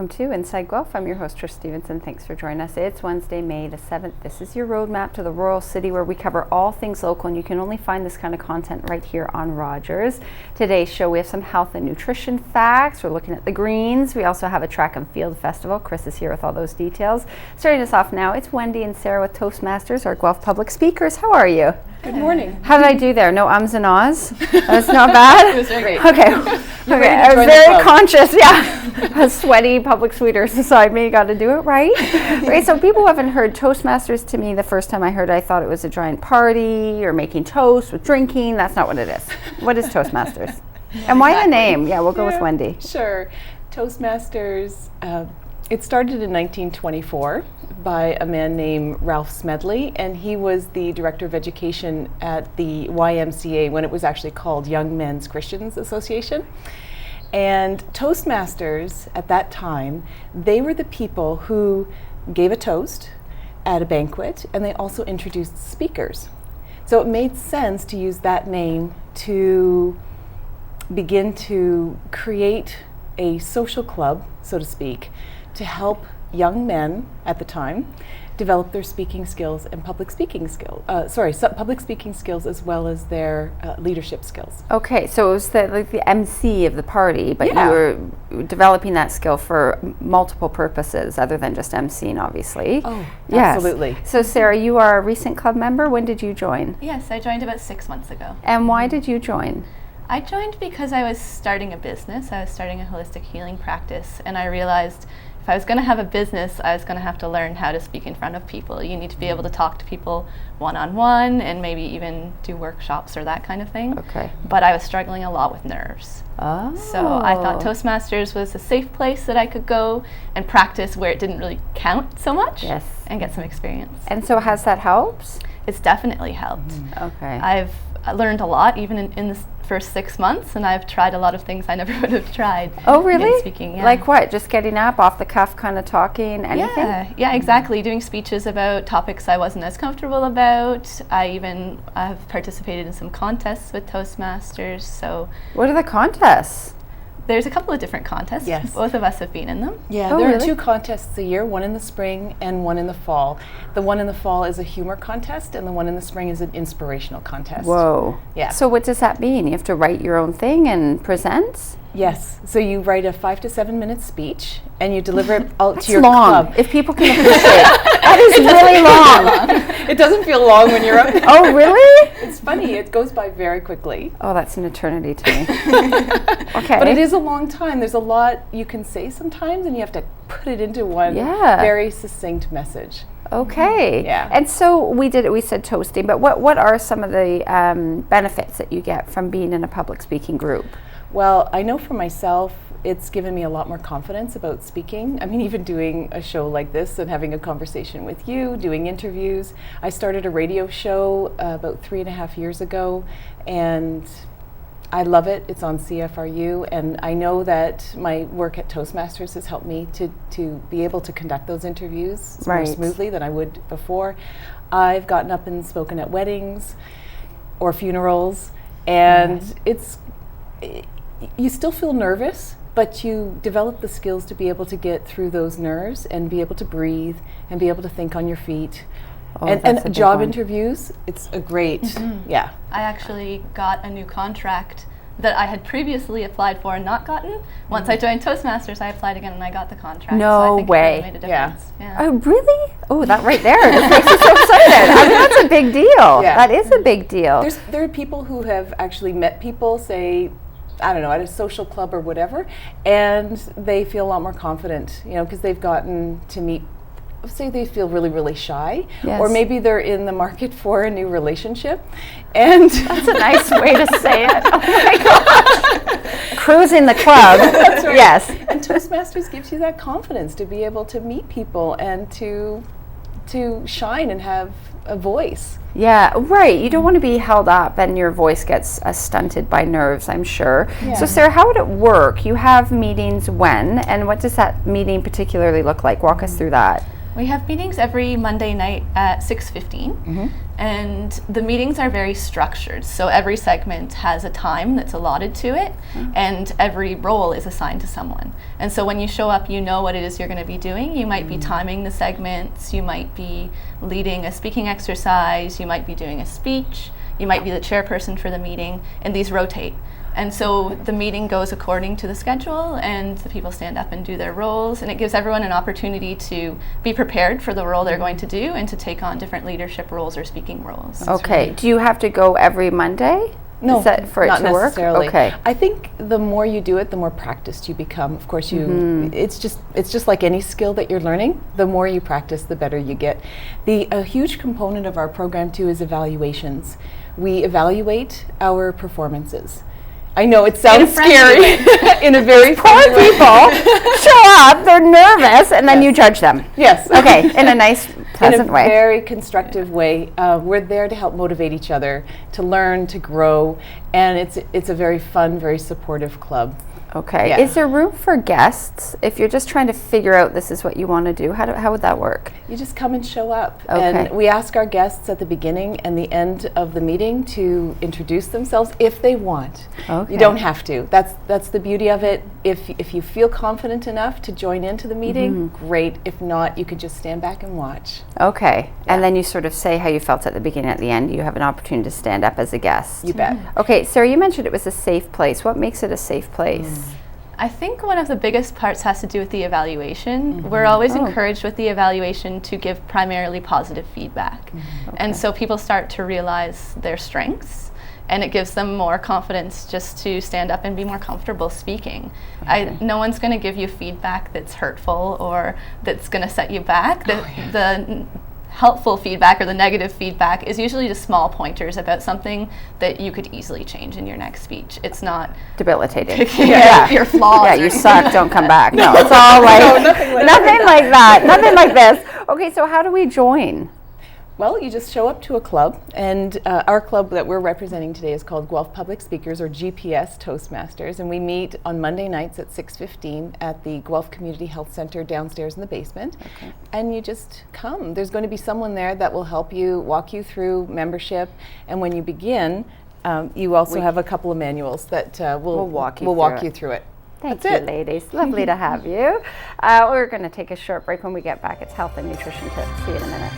welcome to Inside Guelph. I'm your host, Trish Stevenson. Thanks for joining us. It's Wednesday, May the 7th. This is your roadmap to the Royal City, where we cover all things local, and you can only find this kind of content right here on Rogers. Today's show, we have some health and nutrition facts. We're looking at the greens. We also have a track and field festival. Chris is here with all those details. Starting us off now, it's Wendy and Sarah with Toastmasters, our Guelph public speakers. How are you? Good morning. How did I do there? No ums and ahs? That's not bad? It was very great. Okay. Okay. I was very conscious. Yeah. A sweaty public sweeters beside me. Got to do it right. Right. So people who haven't heard Toastmasters, to me, the first time I heard it, I thought it was a giant party or making toast with drinking. That's not what it is. What is Toastmasters? And why the name? Yeah, we'll go with Wendy. Sure. Toastmasters, it started in 1924 by a man named Ralph Smedley, and he was the director of education at the YMCA when it was actually called Young Men's Christians Association. And Toastmasters at that time, they were the people who gave a toast at a banquet, and they also introduced speakers. So it made sense to use that name to begin to create a social club, so to speak, to help young men at the time develop their speaking skills and public speaking skills. Public speaking skills as well as their leadership skills. Okay, so it was the MC of the party, but Yeah. you were developing that skill for multiple purposes other than just MCing, obviously. Oh, Yes. absolutely. So Sarah, you are a recent club member. When did you join? Yes, I joined about 6 months ago. And why did you join? I joined because I was starting a business. I was starting a holistic healing practice, and I realized if I was going to have a business, I was going to have to learn how to speak in front of people. You need to be able to talk to people one-on-one and maybe even do workshops or that kind of thing. Okay. But I was struggling a lot with nerves. Oh. So I thought Toastmasters was a safe place that I could go and practice where it didn't really count so much. Yes. And get some experience. And so has that helped? It's definitely helped. Okay. I've learned a lot even in the first 6 months, and I've tried a lot of things I never would have tried. Oh, really? In speaking, yeah. Like what? Just getting up, off the cuff, kind of talking, anything? Yeah, exactly. Doing speeches about topics I wasn't as comfortable about. I have participated in some contests with Toastmasters. So What are the contests? there's a couple of different contests. Yes. Both of us have been in them. Yeah, Oh, there really? are 2 contests a year, one in the spring and one in the fall. The one in the fall is a humor contest, and the one in the spring is an inspirational contest. Whoa. Yeah. So what does that mean? You have to write your own thing and present? Yes, so you write a 5 to 7 minute speech, and you deliver it out That's to your long. club. If people can appreciate that is really long. It doesn't feel long when you're up. Oh, really? It's funny, it goes by very quickly. Oh, that's an eternity to me. Okay. But it is a long time. There's a lot you can say sometimes, and you have to put it into one Yeah. very succinct message. Okay. Yeah. And so we said toasting, but what are some of the benefits that you get from being in a public speaking group? Well, I know for myself, it's given me a lot more confidence about speaking. I mean, even doing a show like this and having a conversation with you, doing interviews. I started a radio show about 3.5 years ago, and I love it. It's on CFRU, and I know that my work at Toastmasters has helped me to be able to conduct those interviews more Right. smoothly than I would before. I've gotten up and spoken at weddings or funerals, and you still feel nervous, but you develop the skills to be able to get through those nerves and be able to breathe and be able to think on your feet. Oh, that's a And big job one. interviews, it's a great, yeah. I actually got a new contract that I had previously applied for and not gotten. Once I joined Toastmasters, I applied again and I got the contract. No so I think way. It really made a Yeah. difference. Yeah. Oh, really? Oh, that right there just makes me so excited. I mean, that's a big deal. Yeah. That is a big deal. There are people who have actually met people, say, I don't know, at a social club or whatever, and they feel a lot more confident, you know, because they've gotten to meet, say they feel really, really shy, Yes. or maybe they're in the market for a new relationship, and That's a nice way to say it. Oh my gosh. Cruising the club. That's right. Yes. And Toastmasters gives you that confidence to be able to meet people and to shine and have a voice. Yeah, right. You don't want to be held up and your voice gets stunted by nerves, I'm sure. Yeah. So Sarah, how would it work? You have meetings when, and what does that meeting particularly look like? Walk us through that. We have meetings every Monday night at 6:15, And the meetings are very structured. So every segment has a time that's allotted to it, and every role is assigned to someone. And so when you show up, you know what it is you're going to be doing. You might be timing the segments, you might be leading a speaking exercise, you might be doing a speech, you might be the chairperson for the meeting, and these rotate. And so the meeting goes according to the schedule, and the people stand up and do their roles, and it gives everyone an opportunity to be prepared for the role they're going to do and to take on different leadership roles or speaking roles. Okay. Do you have to go every Monday? No, Is that for not it to work? necessarily. Okay. I think the more you do it, the more practiced you become. Of course, it's just like any skill that you're learning. The more you practice, the better you get. A huge component of our program too is evaluations. We evaluate our performances. I know it sounds scary in a very Poor people show up, they're nervous, and then you judge them. Yes. Okay, in a nice, pleasant way. In a very constructive way. We're there to help motivate each other, to learn, to grow, and it's a very fun, very supportive club. Okay. Yeah. Is there room for guests if you're just trying to figure out this is what you want to do? How would that work? You just come and show up. Okay. And we ask our guests at the beginning and the end of the meeting to introduce themselves if they want. Okay. You don't have to. That's the beauty of it. If you feel confident enough to join into the meeting, great. If not, you can just stand back and watch. Okay. And then you sort of say how you felt at the beginning, at the end. You have an opportunity to stand up as a guest. You bet. Okay, Sarah, you mentioned it was a safe place. What makes it a safe place? I think one of the biggest parts has to do with the evaluation. We're always encouraged with the evaluation to give primarily positive feedback. And so people start to realize their strengths, and it gives them more confidence just to stand up and be more comfortable speaking. No one's going to give you feedback that's hurtful or that's going to set you back. The helpful feedback or the negative feedback is usually just small pointers about something that you could easily change in your next speech. It's not Debilitating. your flaws. Yeah, you suck, don't come back. No, it's all like, nothing like that, nothing like this. Okay, so how do we join? Well, you just show up to a club, and our club that we're representing today is called Guelph Public Speakers, or GPS Toastmasters, and we meet on Monday nights at 6:15 at the Guelph Community Health Center downstairs in the basement. Okay. And you just come. There's going to be someone there that will help you, walk you through membership, and when you begin, you also have a couple of manuals that will walk you through it. Thank you, ladies. Lovely to have you. We're going to take a short break. When we get back, it's health and nutrition tips. See you in a minute.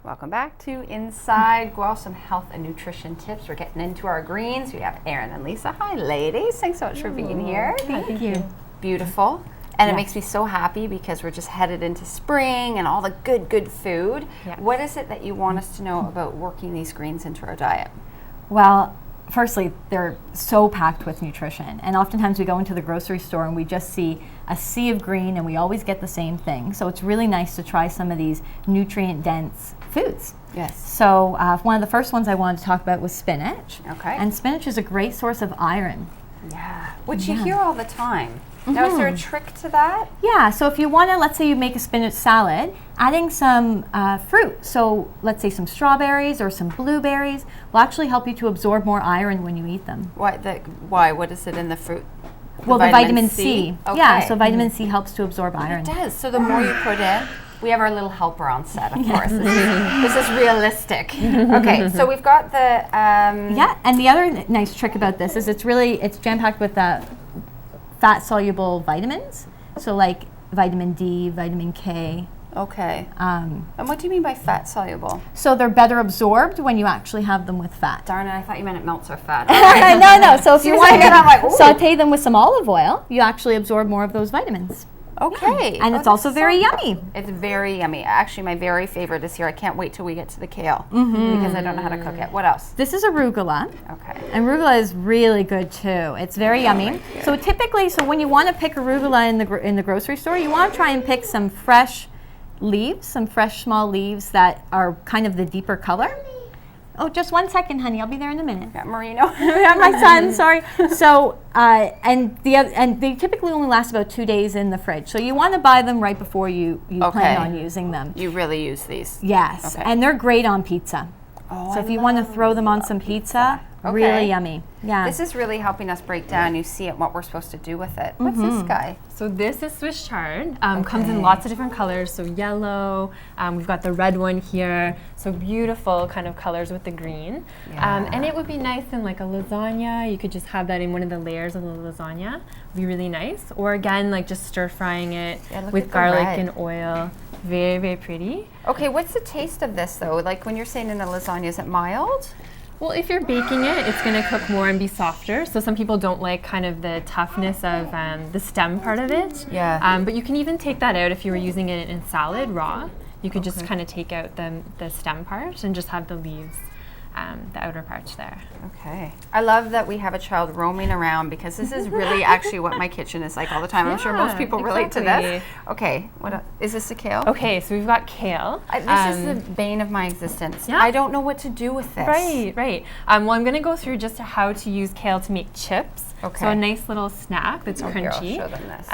Welcome back to Inside Guelph, some health and nutrition tips. We're getting into our greens. We have Erin and Lisa. Hi, ladies. Thanks so much for being here. Thank you. Beautiful. And it makes me so happy because we're just headed into spring and all the good food. Yes. What is it that you want us to know about working these greens into our diet? Well, firstly, they're so packed with nutrition. And oftentimes we go into the grocery store and we just see a sea of green and we always get the same thing. So it's really nice to try some of these nutrient-dense foods. Yes. So one of the first ones I wanted to talk about was spinach. Okay. And spinach is a great source of iron. Yeah. Which you hear all the time. Now, is there a trick to that? Yeah, so if you want to, let's say you make a spinach salad, adding some fruit, so let's say some strawberries or some blueberries, will actually help you to absorb more iron when you eat them. Why? What is it in the fruit? The vitamin C. Okay. Yeah, so vitamin C helps to absorb iron. It does. So the more you put in, we have our little helper on set, of course. This is realistic. Okay, so we've got the... Yeah, and the other nice trick about this is it's jam-packed with fat-soluble vitamins, so like vitamin D, vitamin K, Okay. And what do you mean by fat soluble? So they're better absorbed when you actually have them with fat. Darn it, I thought you meant it melts our fat. No. So if you want to I'm like, ooh. saute them with some olive oil, you actually absorb more of those vitamins. Okay. And it's also very yummy. It's very yummy. Actually, my very favorite is here. I can't wait till we get to the kale because I don't know how to cook it. What else? This is arugula. Okay. And arugula is really good too. It's very yummy. So typically, when you want to pick arugula in the grocery store, you want to try and pick some fresh leaves, some fresh small leaves that are kind of the deeper color. Oh, just 1 second, honey. I'll be there in a minute. Got Marino. Yeah, my son. Sorry. So, and they typically only last about 2 days in the fridge. So you want to buy them right before you plan on using them. You really use these. Yes, and they're great on pizza. Oh, so if you want to throw them on some pizza, really yummy. Yeah. This is really helping us break down. You see it, what we're supposed to do with it. What's this guy? So this is Swiss chard. Comes in lots of different colors. So yellow. We've got the red one here. So beautiful kind of colors with the green. Yeah. And it would be nice in like a lasagna. You could just have that in one of the layers of the lasagna. Would be really nice. Or again, like just stir frying it with garlic and oil. Very, very pretty. Okay, what's the taste of this though? Like when you're saying in a lasagna, is it mild? Well, if you're baking it, it's going to cook more and be softer. So some people don't like kind of the toughness of the stem part of it. Yeah. But you can even take that out if you were using it in salad raw. You could just kind of take out the stem part and just have the leaves, the outer parts there. Okay. I love that we have a child roaming around because this is really actually what my kitchen is like all the time. I'm sure most people relate to this. Okay. Is this a kale? Okay, so we've got kale. This is the bane of my existence. Yeah. I don't know what to do with this. Right. Well, I'm going to go through just how to use kale to make chips. Okay. So a nice little snack that's crunchy. Here, I'll show them this.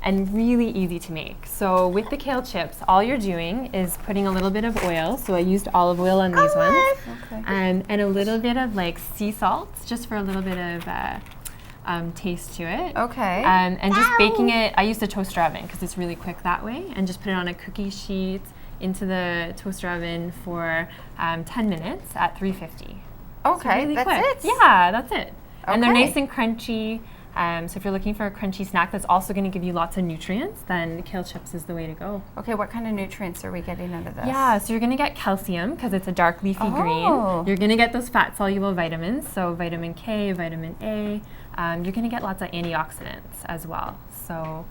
And really easy to make. So with the kale chips, all you're doing is putting a little bit of oil. So I used olive oil on these ones. Okay. And a little bit of like sea salt, just for a little bit of taste to it. Okay. And just baking it, I used a toaster oven because it's really quick that way. And just put it on a cookie sheet into the toaster oven for 10 minutes at 350. Okay, really that's quick. it? Yeah, that's it. And they're Okay. nice and crunchy. So if you're looking for a crunchy snack that's also going to give you lots of nutrients, then kale chips is the way to go. Okay, what kind of nutrients are we getting out of this? Yeah, so you're going to get calcium because it's a dark leafy green. You're going to get those fat-soluble vitamins, so vitamin K, vitamin A. You're going to get lots of antioxidants as well. So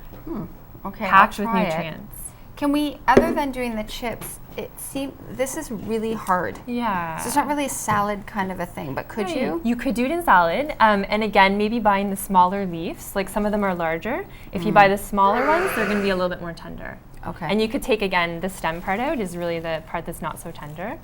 Okay, packed I'll with try nutrients. Can we, other than doing the chips, this is really hard. Yeah. So it's not really a salad kind of a thing, but could you? You could do it in salad. And again, maybe buying the smaller leaves, like some of them are larger. If you buy the smaller ones, they're going to be a little bit more tender. Okay. And you could take, again, the stem part out is really the part that's not so tender.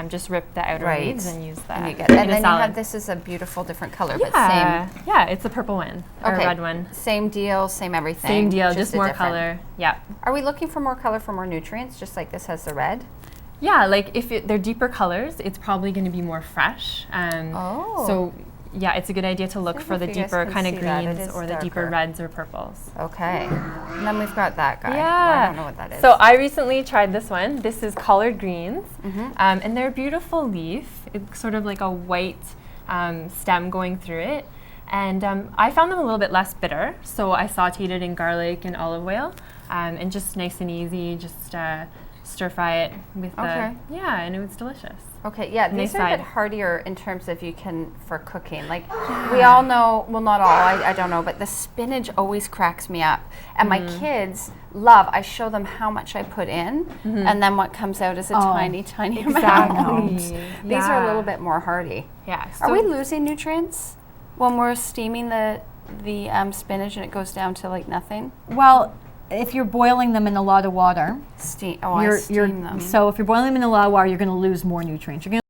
Just rip the outer leaves and use that. And, in then a you salad. have, this is a beautiful different color, but Yeah. same. Yeah, it's a purple one, or a red one. Same deal, same everything. Same deal, just a more different- color. Yeah. Are we looking for more color for more nutrients, just like this has the red? Yeah, like if they're deeper colors, it's probably going to be more fresh. So yeah, it's a good idea to look See for if the you guys deeper can kind of see that. It greens is or the deeper darker. reds or purples. Okay. And then we've got that guy. Yeah. Well, I don't know what that is. So I recently tried this one. This is collard greens, and they're a beautiful leaf. It's sort of like a white stem going through it. And I found them a little bit less bitter, so I sauteed it in garlic and olive oil, and just nice and easy, just stir fry it with yeah, and it was delicious. Okay, yeah, Nice these are a side. bit hardier in terms of for cooking. Like we all know, well, not all, I don't know, but the spinach always cracks me up. And my kids I show them how much I put in, and then what comes out is a tiny, tiny amount. These are a little bit more hardy. Yeah. Are we losing nutrients when we're steaming the spinach and it goes down to like nothing? Well, if you're boiling them in a lot of water, I steam them. so if you're boiling them in a lot of water, you're going to lose more nutrients. You're gonna